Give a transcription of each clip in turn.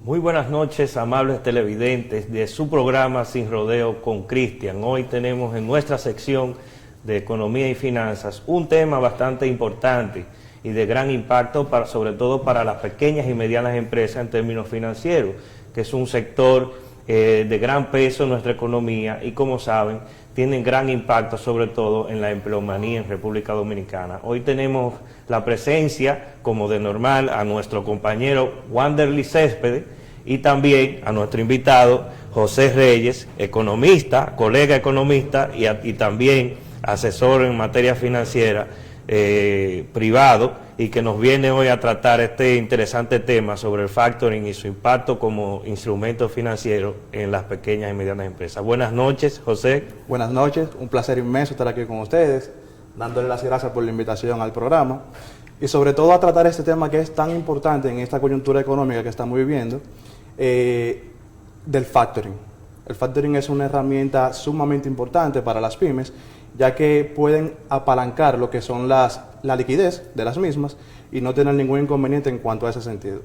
Muy buenas noches, amables televidentes de su programa Sin Rodeo con Cristian. Hoy tenemos en nuestra sección de Economía y Finanzas un tema bastante importante y de gran impacto, sobre todo para las pequeñas y medianas empresas en términos financieros, que es un sector de gran peso en nuestra economía y, como saben, tienen gran impacto sobre todo en la empleomanía en República Dominicana. Hoy tenemos la presencia, como de normal, a nuestro compañero Wanderly Céspedes y también a nuestro invitado José Reyes, economista, colega economista y también asesor en materia financiera privado, y que nos viene hoy a tratar este interesante tema sobre el factoring y su impacto como instrumento financiero en las pequeñas y medianas empresas. Buenas noches, José. Buenas noches, un placer inmenso estar aquí con ustedes, dándole las gracias por la invitación al programa y sobre todo a tratar este tema que es tan importante en esta coyuntura económica que estamos viviendo, del factoring. El factoring es una herramienta sumamente importante para las pymes, ya que pueden apalancar lo que son la liquidez de las mismas y no tener ningún inconveniente en cuanto a ese sentido.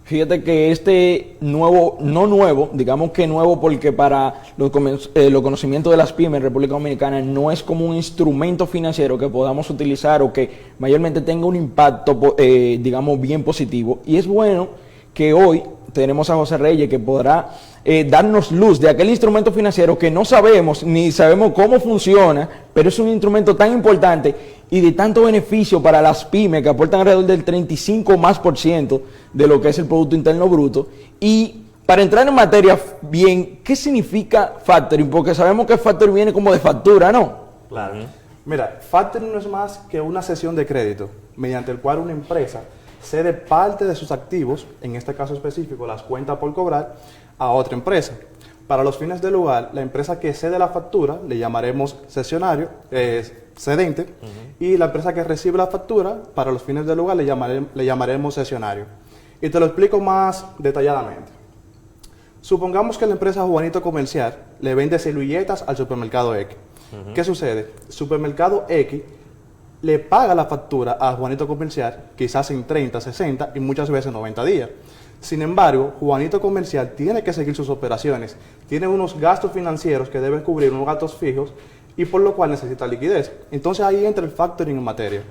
Fíjate que este digamos que nuevo porque para los conocimientos de las pymes en República Dominicana no es como un instrumento financiero que podamos utilizar o que mayormente tenga un impacto, digamos, bien positivo. Y es bueno que hoy tenemos a José Reyes que podrá darnos luz de aquel instrumento financiero que no sabemos ni sabemos cómo funciona, pero es un instrumento tan importante y de tanto beneficio para las pymes que aportan alrededor del 35% de lo que es el Producto Interno Bruto. Y para entrar en materia bien, ¿qué significa factoring? Porque sabemos que factoring viene como de factura, ¿no? Claro. Mira, factoring no es más que una cesión de crédito mediante el cual una empresa cede parte de sus activos, en este caso específico las cuentas por cobrar, a otra empresa. Para los fines del lugar, la empresa que cede la factura le llamaremos cedente, y la empresa que recibe la factura, para los fines del lugar le llamaremos cesionario. Y te lo explico más detalladamente. Supongamos que la empresa Juanito Comercial le vende servilletas al supermercado X. ¿Qué sucede? Supermercado X le paga la factura a Juanito Comercial, quizás en 30, 60 y muchas veces 90 días. Sin embargo, Juanito Comercial tiene que seguir sus operaciones, tiene unos gastos financieros que debe cubrir, unos gastos fijos, y por lo cual necesita liquidez. Entonces ahí entra el factoring en materia.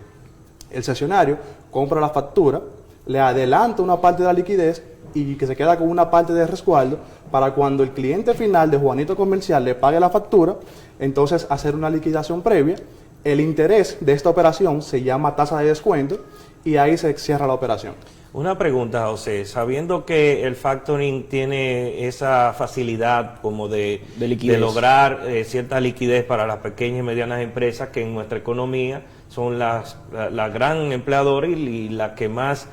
El cesionario compra la factura, le adelanta una parte de la liquidez y que se queda con una parte de resguardo para cuando el cliente final de Juanito Comercial le pague la factura, entonces hacer una liquidación previa. El interés de esta operación se llama tasa de descuento y ahí se cierra la operación. Una pregunta, José, sabiendo que el factoring tiene esa facilidad como de lograr cierta liquidez para las pequeñas y medianas empresas que en nuestra economía son la gran empleadora y la que más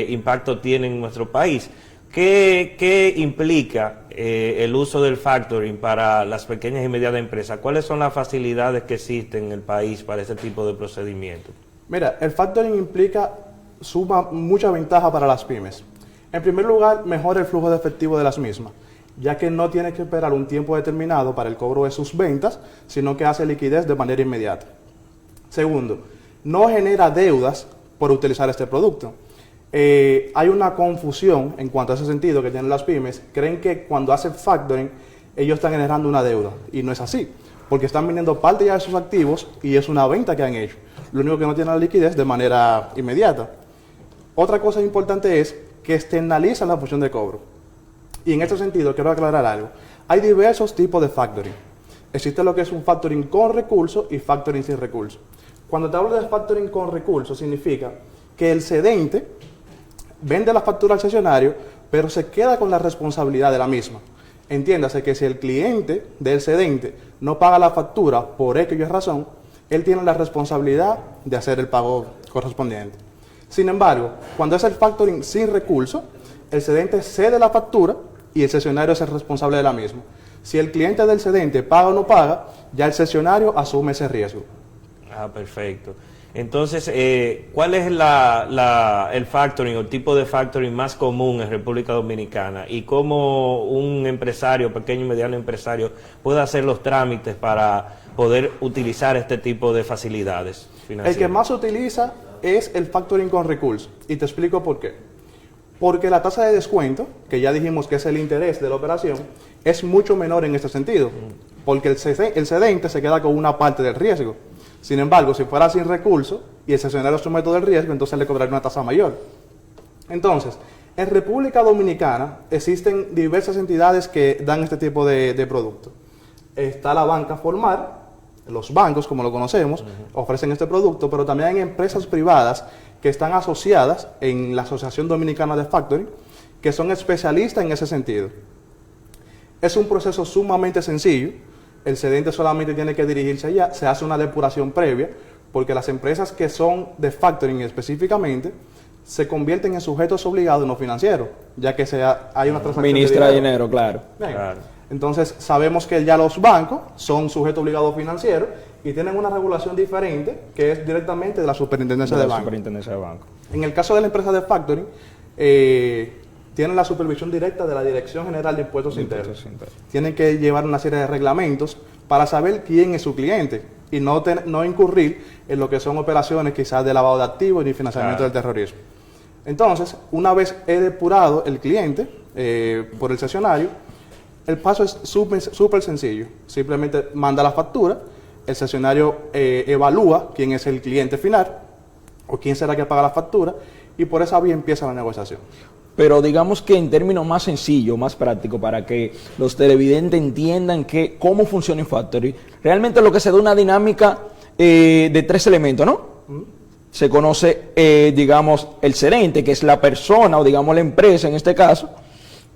impacto tiene en nuestro país, ¿qué implica el uso del factoring para las pequeñas y medianas empresas? ¿Cuáles son las facilidades que existen en el país para ese tipo de procedimientos? Mira, el factoring implica mucha ventaja para las pymes. En primer lugar, mejora el flujo de efectivo de las mismas, ya que no tiene que esperar un tiempo determinado para el cobro de sus ventas, sino que hace liquidez de manera inmediata. Segundo, no genera deudas por utilizar este producto. Hay una confusión en cuanto a ese sentido que tienen las pymes. Creen que cuando hacen factoring, ellos están generando una deuda, y no es así, porque están vendiendo parte ya de sus activos y es una venta que han hecho. Lo único que no tienen la liquidez de manera inmediata. Otra cosa importante es que externalizan la función de cobro. Y en este sentido quiero aclarar algo. Hay diversos tipos de factoring. Existe lo que es un factoring con recursos y factoring sin recursos. Cuando te hablo de factoring con recursos, significa que el cedente vende la factura al cesionario, pero se queda con la responsabilidad de la misma. Entiéndase que si el cliente del cedente no paga la factura por X razón, él tiene la responsabilidad de hacer el pago correspondiente. Sin embargo, cuando es el factoring sin recurso, el cedente cede la factura y el cesionario es el responsable de la misma. Si el cliente del cedente paga o no paga, ya el cesionario asume ese riesgo. Ah, perfecto. Entonces, ¿cuál es el factoring o el tipo de factoring más común en República Dominicana? ¿Y cómo un empresario, pequeño y mediano empresario, puede hacer los trámites para poder utilizar este tipo de facilidades financieras? El que más se utiliza es el factoring con recursos, y te explico por qué. Porque la tasa de descuento, que ya dijimos que es el interés de la operación, es mucho menor en este sentido, porque el cedente se queda con una parte del riesgo. Sin embargo, si fuera sin recurso y el cesionario somete del riesgo, entonces le cobraría una tasa mayor. Entonces, en República Dominicana existen diversas entidades que dan este tipo de producto. Está la banca formal, los bancos, como lo conocemos, ofrecen este producto, pero también hay empresas privadas que están asociadas en la Asociación Dominicana de Factoring, que son especialistas en ese sentido. Es un proceso sumamente sencillo. El cedente solamente tiene que dirigirse allá, se hace una depuración previa, porque las empresas que son de factoring específicamente se convierten en sujetos obligados no financieros, ya que hay una transacción Ministra de dinero, claro. Bien. Claro. Entonces sabemos que ya los bancos son sujetos obligados financieros y tienen una regulación diferente que es directamente de la Superintendencia de Bancos. En el caso de la empresa de factoring, tienen la supervisión directa de la Dirección General de Impuestos Internos. Tienen que llevar una serie de reglamentos para saber quién es su cliente y no incurrir en lo que son operaciones quizás de lavado de activos ni financiamiento del terrorismo. Entonces, una vez he depurado el cliente por el cesionario, el paso es súper sencillo. Simplemente manda la factura, el cesionario evalúa quién es el cliente final o quién será que paga la factura y por esa vía empieza la negociación. Pero digamos que en términos más sencillos, más prácticos, para que los televidentes entiendan cómo funciona Infactory, realmente lo que se da una dinámica de 3 elementos, ¿no? Se conoce, digamos, el gerente, que es la persona o digamos la empresa en este caso,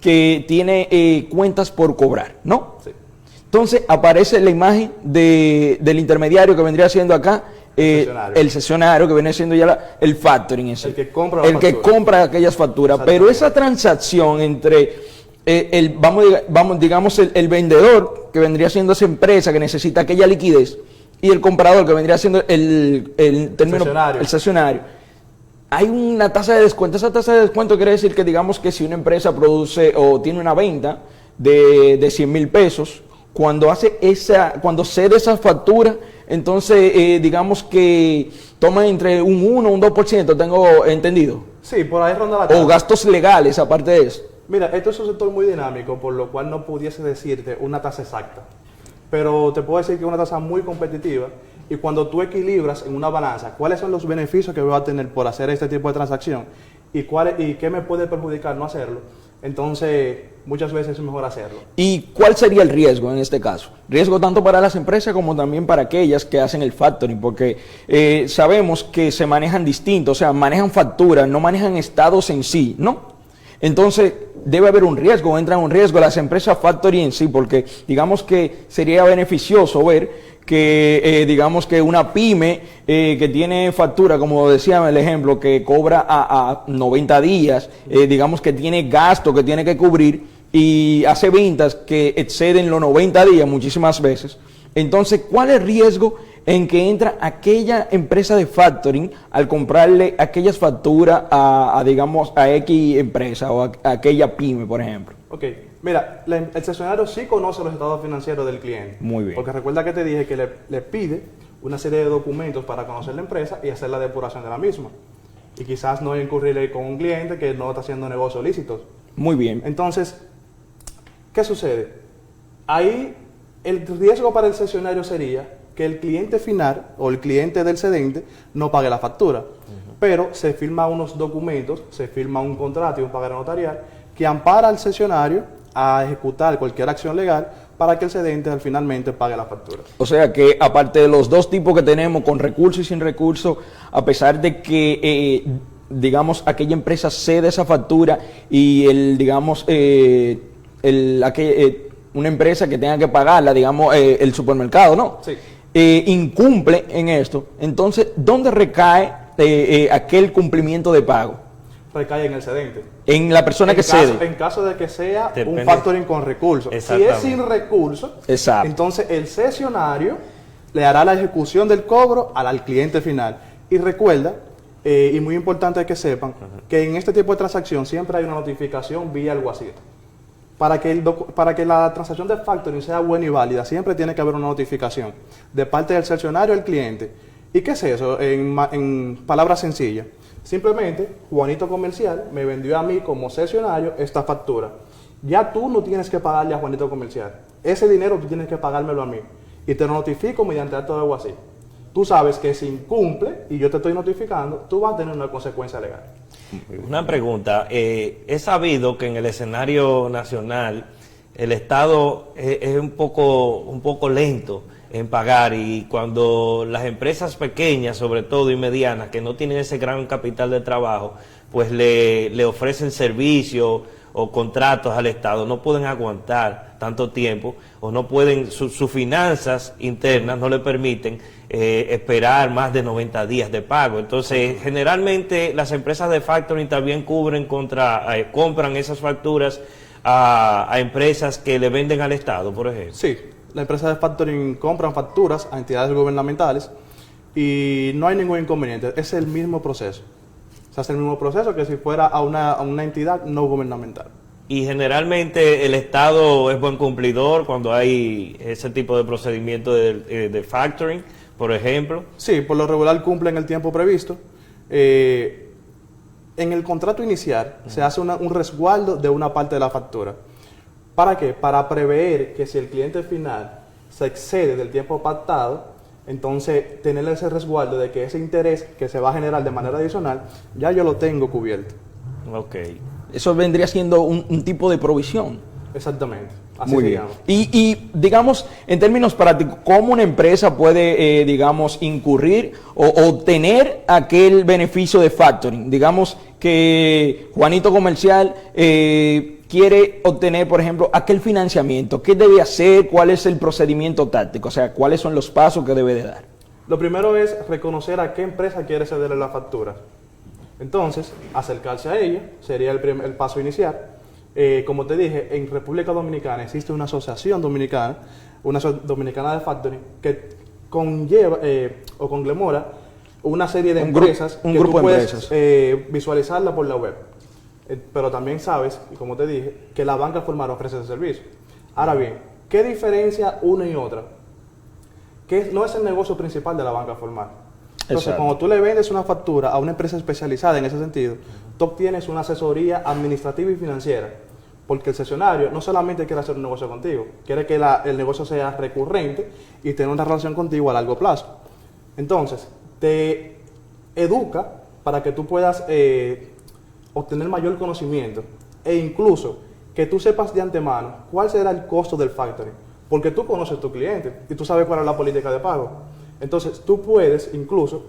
que tiene cuentas por cobrar, ¿no? Sí. Entonces aparece la imagen del intermediario que vendría siendo acá, el cesionario, que viene siendo ya el factoring en sí. El que compra que compra aquellas facturas. Pero esa transacción entre digamos el vendedor, que vendría siendo esa empresa que necesita aquella liquidez, y el comprador, que vendría siendo el cesionario, hay una tasa de descuento. Esa tasa de descuento quiere decir que digamos que si una empresa produce o tiene una venta de 100,000 pesos, cuando cede esa factura, entonces digamos que toma entre un 1 o un 2%, tengo entendido. Sí, por ahí ronda la tasa. O gastos legales, aparte de eso. Mira, esto es un sector muy dinámico, por lo cual no pudiese decirte una tasa exacta. Pero te puedo decir que es una tasa muy competitiva y cuando tú equilibras en una balanza cuáles son los beneficios que voy a tener por hacer este tipo de transacción y qué me puede perjudicar no hacerlo, entonces muchas veces es mejor hacerlo. ¿Y cuál sería el riesgo en este caso? Riesgo tanto para las empresas como también para aquellas que hacen el factoring, porque sabemos que se manejan distintos, o sea, manejan facturas, no manejan estados en sí, ¿no? Entonces, debe haber un riesgo, entra en un riesgo las empresas factoring en sí, porque digamos que sería beneficioso ver que, digamos que una pyme que tiene factura, como decía el ejemplo, que cobra a 90 días, digamos que tiene gasto que tiene que cubrir y hace ventas que exceden los 90 días muchísimas veces. Entonces, ¿cuál es el riesgo en que entra aquella empresa de factoring al comprarle aquellas facturas digamos, a X empresa o a aquella pyme, por ejemplo? Ok, mira, el cesionario sí conoce los estados financieros del cliente. Muy bien. Porque recuerda que te dije que le pide una serie de documentos para conocer la empresa y hacer la depuración de la misma. Y quizás no incurrir con un cliente que no está haciendo negocios lícitos. Muy bien. Entonces, ¿qué sucede? Ahí el riesgo para el cesionario sería que el cliente final o el cliente del cedente no pague la factura. Pero se firman unos documentos, se firma un contrato y un pagaré notarial que ampara al cesionario a ejecutar cualquier acción legal para que el cedente finalmente pague la factura. O sea que aparte de los dos tipos que tenemos, con recursos y sin recursos, a pesar de que digamos aquella empresa cede esa factura y una empresa que tenga que pagarla, digamos el supermercado, ¿no? Sí. Incumple en esto, entonces ¿dónde recae aquel cumplimiento de pago? Recae en el cedente. En la persona que cede. En caso de que sea un factoring con recursos. Si es sin recursos, entonces el cesionario le hará la ejecución del cobro al cliente final. Y recuerda, y muy importante que sepan, que en este tipo de transacción siempre hay una notificación vía alguacil. Para que la transacción de factoring sea buena y válida, siempre tiene que haber una notificación de parte del cesionario al cliente. ¿Y qué es eso? En palabras sencillas. Simplemente, Juanito Comercial me vendió a mí como cesionario esta factura. Ya tú no tienes que pagarle a Juanito Comercial. Ese dinero tú tienes que pagármelo a mí. Y te lo notifico mediante acto de alguacil. Tú sabes que si incumple y yo te estoy notificando, tú vas a tener una consecuencia legal. Una pregunta. Es sabido que en el escenario nacional el Estado es un poco lento en pagar, y cuando las empresas pequeñas, sobre todo, y medianas, que no tienen ese gran capital de trabajo, pues le ofrecen servicios o contratos al Estado, no pueden aguantar tanto tiempo, o no pueden, sus finanzas internas no le permiten esperar más de 90 días de pago. Entonces, generalmente las empresas de factoring también compran esas facturas a empresas que le venden al Estado, por ejemplo. Sí, las empresas de factoring compran facturas a entidades gubernamentales y no hay ningún inconveniente, es el mismo proceso. Se hace el mismo proceso que si fuera a una entidad no gubernamental. Y generalmente el Estado es buen cumplidor cuando hay ese tipo de procedimiento de factoring, por ejemplo. Sí, por lo regular cumplen el tiempo previsto. En el contrato inicial se hace un resguardo de una parte de la factura. ¿Para qué? Para prever que si el cliente final se excede del tiempo pactado, entonces tener ese resguardo de que ese interés que se va a generar de manera adicional, ya yo lo tengo cubierto. Ok. Eso vendría siendo un tipo de provisión. Exactamente. Así Muy se bien. llama. Y digamos, en términos prácticos, ¿cómo una empresa puede, digamos, incurrir o obtener aquel beneficio de factoring? Digamos que Juanito Comercial quiere obtener, por ejemplo, aquel financiamiento. ¿Qué debe hacer? ¿Cuál es el procedimiento táctico? O sea, ¿cuáles son los pasos que debe de dar? Lo primero es reconocer a qué empresa quiere cederle la factura. Entonces, acercarse a ella sería el paso inicial. Como te dije, en República Dominicana existe una asociación dominicana, dominicana de factoring, que conlleva o conglomera una serie de empresas un que grupo tú de puedes empresas. visualizarla por la web. Pero también sabes, y como te dije, que la banca formal ofrece ese servicio. Ahora bien, ¿qué diferencia una y otra? Que no es el negocio principal de la banca formal. Entonces, Exacto. cuando tú le vendes una factura a una empresa especializada en ese sentido, tú obtienes una asesoría administrativa y financiera, porque el cesionario no solamente quiere hacer un negocio contigo, quiere que el negocio sea recurrente y tener una relación contigo a largo plazo. Entonces, te educa para que tú puedas obtener mayor conocimiento e incluso que tú sepas de antemano cuál será el costo del factoring, porque tú conoces a tu cliente y tú sabes cuál es la política de pago. Entonces, tú puedes incluso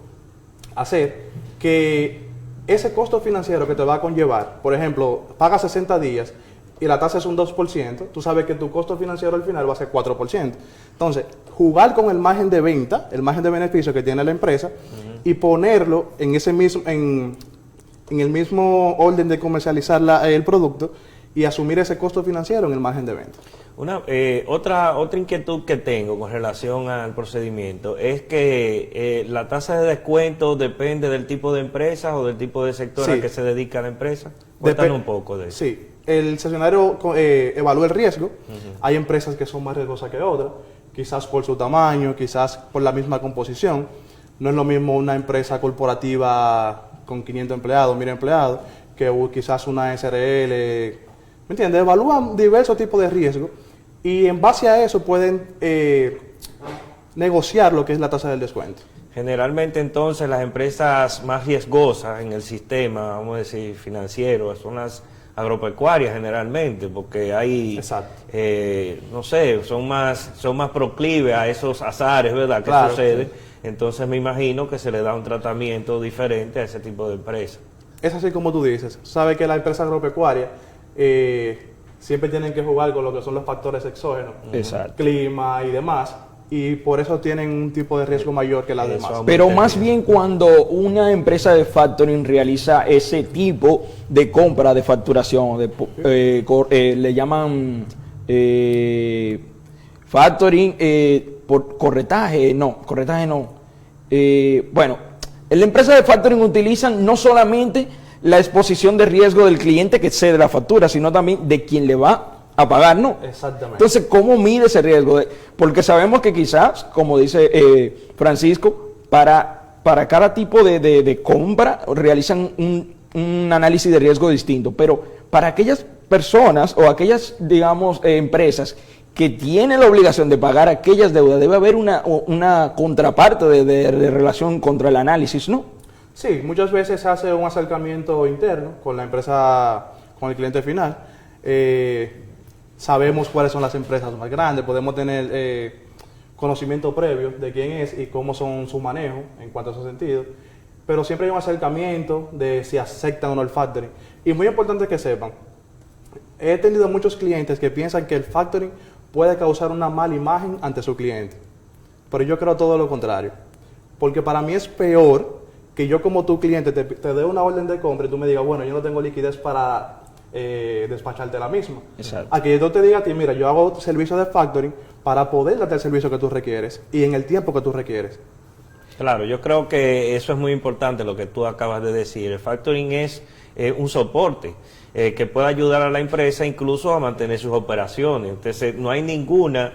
hacer que ese costo financiero que te va a conllevar, por ejemplo, pagas 60 días y la tasa es un 2%, tú sabes que tu costo financiero al final va a ser 4%. Entonces, jugar con el margen de venta, el margen de beneficio que tiene la empresa, y ponerlo en ese mismo, en el mismo orden de comercializar el producto y asumir ese costo financiero en el margen de venta. Otra inquietud que tengo con relación al procedimiento es que la tasa de descuento depende del tipo de empresa o del tipo de sector Sí. al que se dedica la empresa. Cuéntanos un poco de eso. Sí, el cesionario evalúa el riesgo. Hay empresas que son más riesgosas que otras, quizás por su tamaño, quizás por la misma composición. No es lo mismo una empresa corporativa con 500 empleados, 1000 empleados, que quizás una SRL. ¿Me entiendes? Evalúan diversos tipos de riesgo y en base a eso pueden negociar lo que es la tasa del descuento. Generalmente entonces las empresas más riesgosas en el sistema, vamos a decir, financiero, son las agropecuarias generalmente, porque hay, Exacto. no sé, son más proclives a esos azares, ¿verdad?, que Claro, suceden. sí. Entonces me imagino que se le da un tratamiento diferente a ese tipo de empresas. Es así como tú dices. Sabe que la empresa agropecuaria siempre tienen que jugar con lo que son los factores exógenos, Exacto. clima y demás, y por eso tienen un tipo de riesgo mayor que las Eso demás. vamos. Pero más bien cuando una empresa de factoring realiza ese tipo de compra de facturación, le llaman factoring por corretaje no. Bueno, en la empresa de factoring utilizan no solamente la exposición de riesgo del cliente que cede la factura, sino también de quien le va a pagar, ¿no? Exactamente. Entonces, ¿cómo mide ese riesgo? Porque sabemos que quizás, como dice Francisco, para para cada tipo de compra realizan un análisis de riesgo distinto, pero para aquellas personas o aquellas, digamos, empresas que tienen la obligación de pagar aquellas deudas, debe haber una contraparte de relación contra el análisis, ¿no? Sí, muchas veces se hace un acercamiento interno con la empresa, con el cliente final. Sabemos cuáles son las empresas más grandes, podemos tener conocimiento previo de quién es y cómo son su manejo en cuanto a ese sentido. Pero siempre hay un acercamiento de si aceptan o no el factoring. Y muy importante que sepan, he tenido muchos clientes que piensan que el factoring puede causar una mala imagen ante su cliente. Pero yo creo todo lo contrario. Porque para mí es peor que yo como tu cliente te dé una orden de compra y tú me digas, bueno, yo no tengo liquidez para despacharte la misma. Exacto. A que yo te diga a ti, mira, yo hago servicio de factoring para poder darte el servicio que tú requieres y en el tiempo que tú requieres. Claro, yo creo que eso es muy importante lo que tú acabas de decir. El factoring es un soporte que puede ayudar a la empresa incluso a mantener sus operaciones. Entonces, no hay ninguna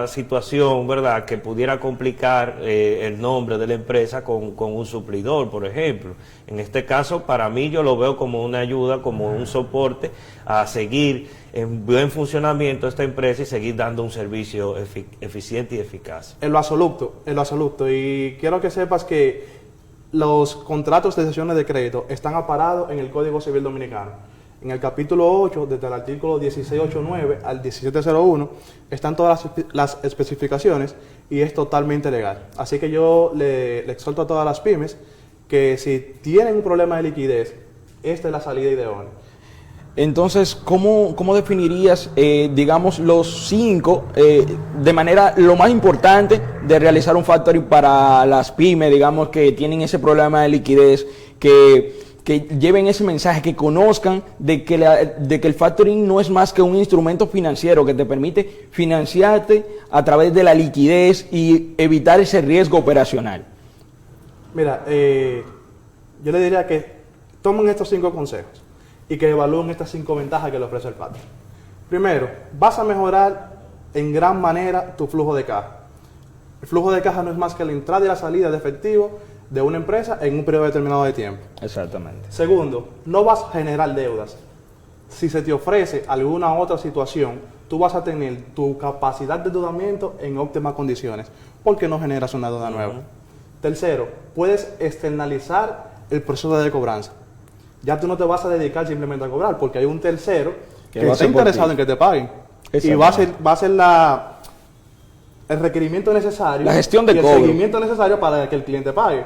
situación, ¿verdad?, que pudiera complicar el nombre de la empresa con un suplidor, por ejemplo. En este caso, para mí, yo lo veo como una ayuda, como un soporte a seguir en buen funcionamiento esta empresa y seguir dando un servicio eficiente y eficaz. En lo absoluto. Y quiero que sepas que los contratos de cesiones de crédito están aparados en el Código Civil Dominicano. En el capítulo 8, desde el artículo 1689 al 1701, están todas las especificaciones y es totalmente legal. Así que yo le exhorto a todas las pymes que si tienen un problema de liquidez, esta es la salida ideal. Entonces, ¿cómo definirías, digamos, los 5, de manera lo más importante de realizar un factoring para las pymes, digamos, que tienen ese problema de liquidez, que lleven ese mensaje, que conozcan de que el factoring no es más que un instrumento financiero que te permite financiarte a través de la liquidez y evitar ese riesgo operacional? Mira, yo le diría que tomen estos 5 consejos y que evalúen estas 5 ventajas que le ofrece el factoring. Primero, vas a mejorar en gran manera tu flujo de caja. El flujo de caja no es más que la entrada y la salida de efectivo de una empresa en un periodo determinado de tiempo. Exactamente. Segundo, no vas a generar deudas. Si se te ofrece alguna otra situación, tú vas a tener tu capacidad de endeudamiento en óptimas condiciones, porque no generas una deuda nueva. Tercero, puedes externalizar el proceso de cobranza. Ya tú no te vas a dedicar simplemente a cobrar, porque hay un tercero que está interesado en que te paguen. Y va a ser el requerimiento necesario, la gestión de cobro, el seguimiento necesario para que el cliente pague.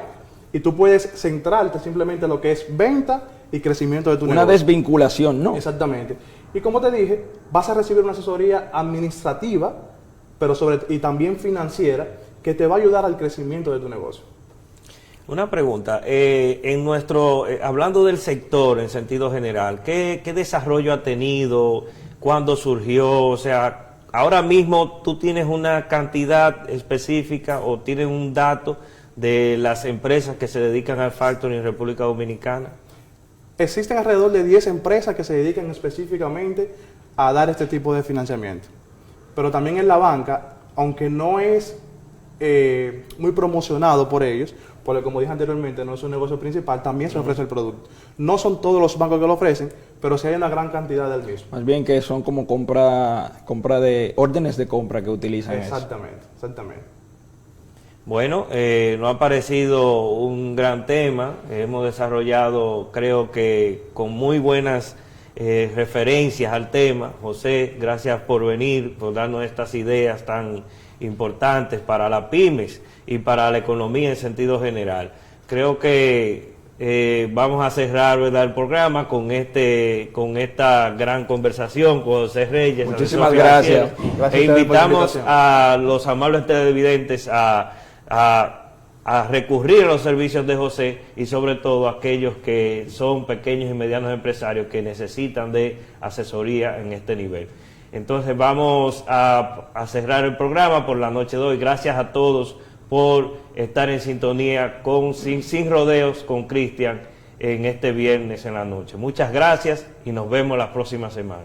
Y tú puedes centrarte simplemente en lo que es venta y crecimiento de tu negocio. Una desvinculación, ¿no? Exactamente. Y como te dije, vas a recibir una asesoría administrativa, pero y también financiera, que te va a ayudar al crecimiento de tu negocio. Una pregunta, hablando del sector en sentido general, ¿qué desarrollo ha tenido? ¿Cuándo surgió? O sea, ahora mismo tú tienes una cantidad específica o tienes un dato de las empresas que se dedican al factoring en República Dominicana. Existen alrededor de 10 empresas que se dedican específicamente a dar este tipo de financiamiento. Pero también en la banca, aunque no es muy promocionado por ellos, porque como dije anteriormente, no es un negocio principal, también se ofrece el producto. No son todos los bancos que lo ofrecen, pero sí hay una gran cantidad del mismo. Más bien que son como compra de órdenes de compra que utilizan. Exactamente. Bueno, nos ha parecido un gran tema. Hemos desarrollado, creo que con muy buenas referencias al tema. José, gracias por venir, por darnos estas ideas tan importantes para las pymes y para la economía en sentido general. Creo que vamos a cerrar, ¿verdad?, el programa con esta gran conversación con José Reyes. Muchísimas gracias. Gracias E invitamos por la a los amables televidentes a recurrir a los servicios de José y sobre todo a aquellos que son pequeños y medianos empresarios que necesitan de asesoría en este nivel. Entonces vamos a cerrar el programa por la noche de hoy. Gracias a todos por estar en sintonía con Sin Rodeos con Cristian en este viernes en la noche. Muchas gracias y nos vemos la próxima semana.